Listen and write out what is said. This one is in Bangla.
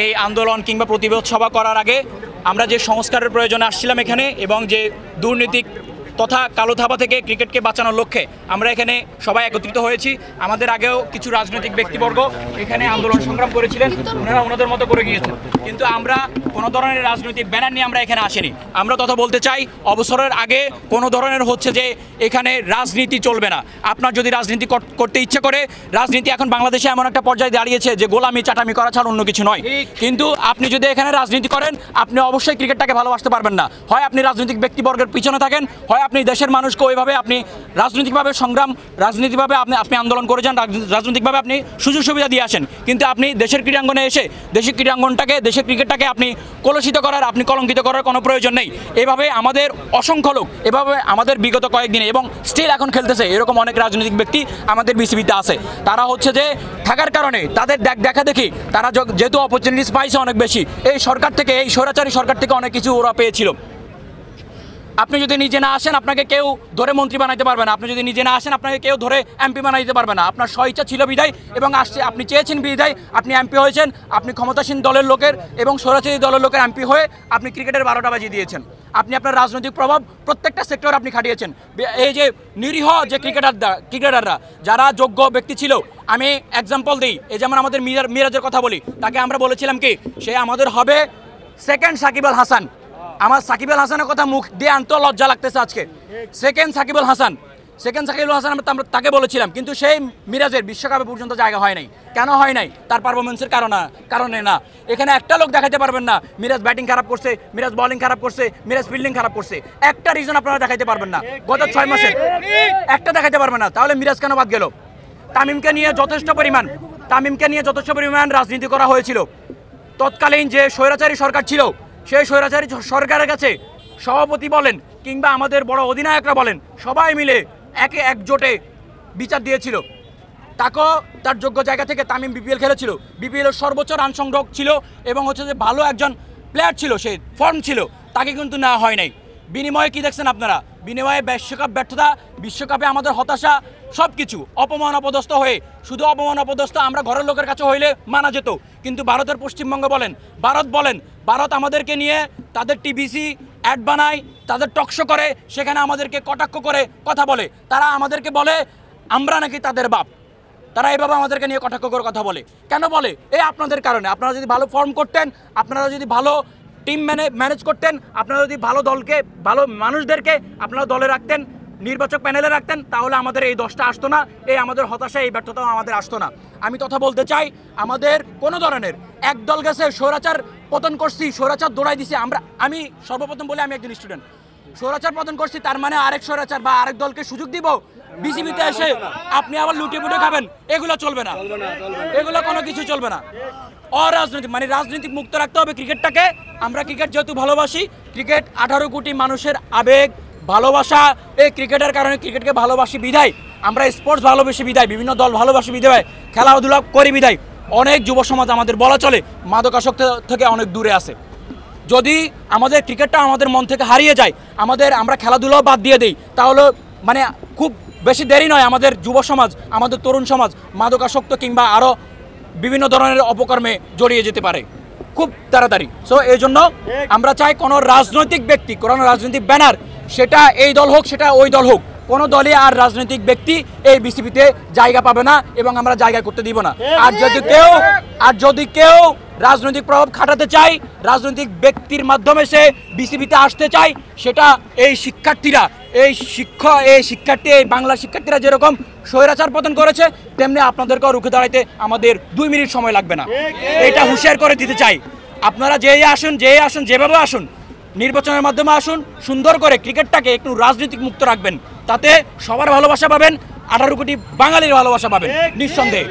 এই আন্দোলন কিংবা প্রতিবাদ সভা করার আগে আমরা যে সংস্কারের প্রয়োজনে আসছিলাম এখানে এবং যে দুর্নীতি তথা কালো থাবা থেকে ক্রিকেটকে বাঁচানোর লক্ষ্যে আমরা এখানে সবাই একত্রিত হয়েছি। আমাদের আগেও কিছু রাজনৈতিক ব্যক্তিবর্গ এখানে আন্দোলন সংগ্রাম করেছিলেন, ওনারা ওনাদের মতো করে গিয়েছেন, কিন্তু আমরা কোনো ধরনের রাজনৈতিক ব্যানার নিয়ে আমরা এখানে আসিনি। আমরা তথা বলতে চাই, অবসরের আগে কোনো ধরনের হচ্ছে যে এখানে রাজনীতি চলবে না। আপনার যদি রাজনীতি করতে ইচ্ছে করে, রাজনীতি এখন বাংলাদেশে এমন একটা পর্যায়ে দাঁড়িয়েছে যে গোলামি চাটামি করা ছাড়া অন্য কিছু নয়। কিন্তু আপনি যদি এখানে রাজনীতি করেন, আপনি অবশ্যই ক্রিকেটটাকে ভালোবাসতে পারবেন না। হয় আপনি রাজনৈতিক ব্যক্তিবর্গের পিছনে থাকেন, হয় আপনি দেশের মানুষকে ওইভাবে আপনি রাজনৈতিকভাবে সংগ্রাম, রাজনীতিভাবে আপনি আন্দোলন করে যান, রাজনৈতিকভাবে আপনি সুযোগ সুবিধা দিয়ে আসেন। কিন্তু আপনি দেশের ক্রীড়াঙ্গনে এসে দেশের ক্রীড়াঙ্গনটাকে, দেশের ক্রিকেটটাকে আপনি কলুষিত করার, আপনি কলঙ্কিত করার কোনো প্রয়োজন নেই। এভাবে আমাদের অসংখ্য লোক, এভাবে আমাদের বিগত কয়েকদিনে এবং স্টিল এখন খেলতেছে এরকম অনেক রাজনৈতিক ব্যক্তি আমাদের বিসিবিতে আছে। তারা হচ্ছে যে থাকার কারণে তাদের দেখা দেখি তারা যেহেতু অপরচুনিটিস পাইছে অনেক বেশি, এই সরকার থেকে, এই স্বৈরাচারী সরকার থেকে অনেক কিছু ওরা পেয়েছিল। আপনি যদি নিজে না আসেন, আপনাকে কেউ ধরে মন্ত্রী বানাইতে পারবে না। আপনি যদি নিজে না আসেন, আপনাকে কেউ ধরে এমপি বানাইতে পারবে না। আপনার স্বইচ্ছা ছিল বিদায় এবং আসছে, আপনি চেয়েছেন বিদায়, আপনি এমপি হয়েছেন। আপনি ক্ষমতাসীন দলের লোকের এবং স্বৈরাচারী দলের লোকের এমপি হয়ে আপনি ক্রিকেটের 12টা বাজিয়ে দিয়েছেন। আপনি আপনার রাজনৈতিক প্রভাব প্রত্যেকটা সেক্টরে আপনি খাটিয়েছেন। এই যে নিরীহ যে ক্রিকেটাররা যারা যোগ্য ব্যক্তি ছিল, আমি এক্সাম্পল দিই, এই যেমন আমাদের মিরাজের কথা বলি, তাকে আমরা বলেছিলাম কি সে আমাদের হবে সেকেন্ড সাকিব আল হাসান। আমার সাকিব আল হাসানের কথা মুখ দিয়ে আনতে লজ্জা লাগতেছে আজকে। সেকেন্ড সাকিব আল হাসান আমরা তাকে বলেছিলাম, কিন্তু সেই মিরাজের বিশ্বকাপে পর্যন্ত জায়গা হয় নাই। কেন হয় নাই? তার পারফরমেন্সের কারণে না। এখানে একটা লোক দেখাতে পারবেন না মিরাজ ব্যাটিং খারাপ করছে, মিরাজ বোলিং খারাপ করছে, মিরাজ ফিল্ডিং খারাপ করছে। একটা রিজন আপনারা দেখাতে পারবেন না গত 6 মাসে, একটা দেখাতে পারবেন না। তাহলে মিরাজ কেন বাদ গেল? তামিমকে নিয়ে যথেষ্ট পরিমাণ রাজনীতি করা হয়েছিল। তৎকালীন যে স্বৈরাচারী সরকার ছিল, সেই স্বৈরাচারী সরকারের কাছে সভাপতি বলেন কিংবা আমাদের বড় অধিনায়করা বলেন, সবাই মিলে একজোটে বিচার দিয়েছিল। তাকেও তার যোগ্য জায়গা থেকে তামিম বিপিএল খেলেছিল, বিপিএলের সর্বোচ্চ রান সংগ্রহ ছিল এবং হচ্ছে যে ভালো একজন প্লেয়ার ছিল, সেই ফর্ম ছিল, তাকে কিন্তু নেওয়া হয় নাই। বিনিময়ে কি দেখছেন আপনারা? বিনিময়ে বিশ্বকাপ ব্যর্থতা, বিশ্বকাপে আমাদের হতাশা, সব কিছু অপমান অপদস্থ হয়ে, শুধু অপমান অপদস্থ আমরা ঘরের লোকের কাছে হইলে মানা যেত, কিন্তু ভারতের পশ্চিমবঙ্গ বলেন, ভারত আমাদেরকে নিয়ে তাদের টিভিসি অ্যাড বানায়, তাদের টকশো করে, সেখানে আমাদেরকে কটাক্ষ করে কথা বলে। তারা আমাদেরকে বলে আমরা নাকি তাদের বাপ। তারা এইভাবে আমাদেরকে নিয়ে কটাক্ষ করে কথা বলে। কেন বলে? এই আপনাদের কারণে। আপনারা যদি ভালো ফর্ম করতেন, আপনারা যদি ভালো টিম ম্যানেজ করতেন, আপনারা যদি ভালো দলকে, ভালো মানুষদেরকে আপনারা দলে রাখতেন, নির্বাচক প্যানেলে রাখতেন, তাহলে আমাদের এই 10টা আসতো না, এই আমাদের হতাশা, এই ব্যর্থতাও আমাদের আসতো না। আমি তথা বলতে চাই, আমাদের কোনো ধরনের এক দল গেছে স্বৈরাচার পতন করছি, স্বৈরাচার দৌড়াই দিছি। আমি সর্বপ্রথম বলি, আমি একজন স্টুডেন্ট। স্বৈরাচার পতন করছি তার মানে আরেক স্বৈরাচার বা আরেক দলকে সুযোগ দিব বিসিবিতে এসে আপনি আবার লুটিয়ে পুটে খাবেন, এগুলো চলবে না, এগুলো কোনো কিছু চলবে না। অরাজনৈতিক মানে রাজনৈতিক মুক্ত রাখতে হবে ক্রিকেটটাকে। আমরা ক্রিকেট যেহেতু ভালোবাসি, ক্রিকেট 18 কোটি মানুষের আবেগ, ভালোবাসা। এই ক্রিকেটের কারণে ক্রিকেটকে ভালোবাসি বিধায়, আমরা স্পোর্টস ভালোবাসি বিধায়, বিভিন্ন দল ভালোবাসি বিধায়, খেলাধুলা করি বিধায় অনেক যুব সমাজ আমাদের বলা চলে মাদকাসক্তি থেকে অনেক দূরে আছে। যদি আমাদের ক্রিকেটটা আমাদের মন থেকে হারিয়ে যায়, আমরা খেলাধুলাও বাদ দিয়ে দিই, তাহলে মানে খুব বেশি দেরি নয়, আমাদের যুব সমাজ, আমাদের তরুণ সমাজ মাদকাসক্ত কিংবা আরও বিভিন্ন ধরনের অপকর্মে জড়িয়ে যেতে পারে খুব তাড়াতাড়ি। সো এই জন্য আমরা চাই কোনো রাজনৈতিক ব্যক্তি, কোনো রাজনৈতিক ব্যানার, সেটা এই দল হোক, সেটা ওই দল হোক, কোনো দলে আর রাজনৈতিক ব্যক্তি এই বিসিবিতে জায়গা পাবে না এবং আমরা জায়গা করতে দিব না। আর যদি কেউ রাজনৈতিক প্রভাব খাটাতে চায়, রাজনৈতিক ব্যক্তির মাধ্যমে সে বিসিবিতে আসতে চায়, সেটা এই শিক্ষার্থীরা, এই বাংলা শিক্ষার্থীরা যেরকম স্বৈরাচার পতন করেছে, তেমনি আপনাদেরকেও রুখে দাঁড়াইতে আমাদের 2 মিনিট সময় লাগবে না। এটা হুঁশিয়ার করে দিতে চাই। আপনারা যেই আসুন, যেভাবে আসুন, নির্বাচনের মাধ্যমে আসুন, সুন্দর করে ক্রিকেটটাকে একটু রাজনৈতিক মুক্ত রাখবেন, তাতে সবার ভালোবাসা পাবেন, 18 কোটি বাঙালির ভালোবাসা পাবেন নিঃসন্দেহে।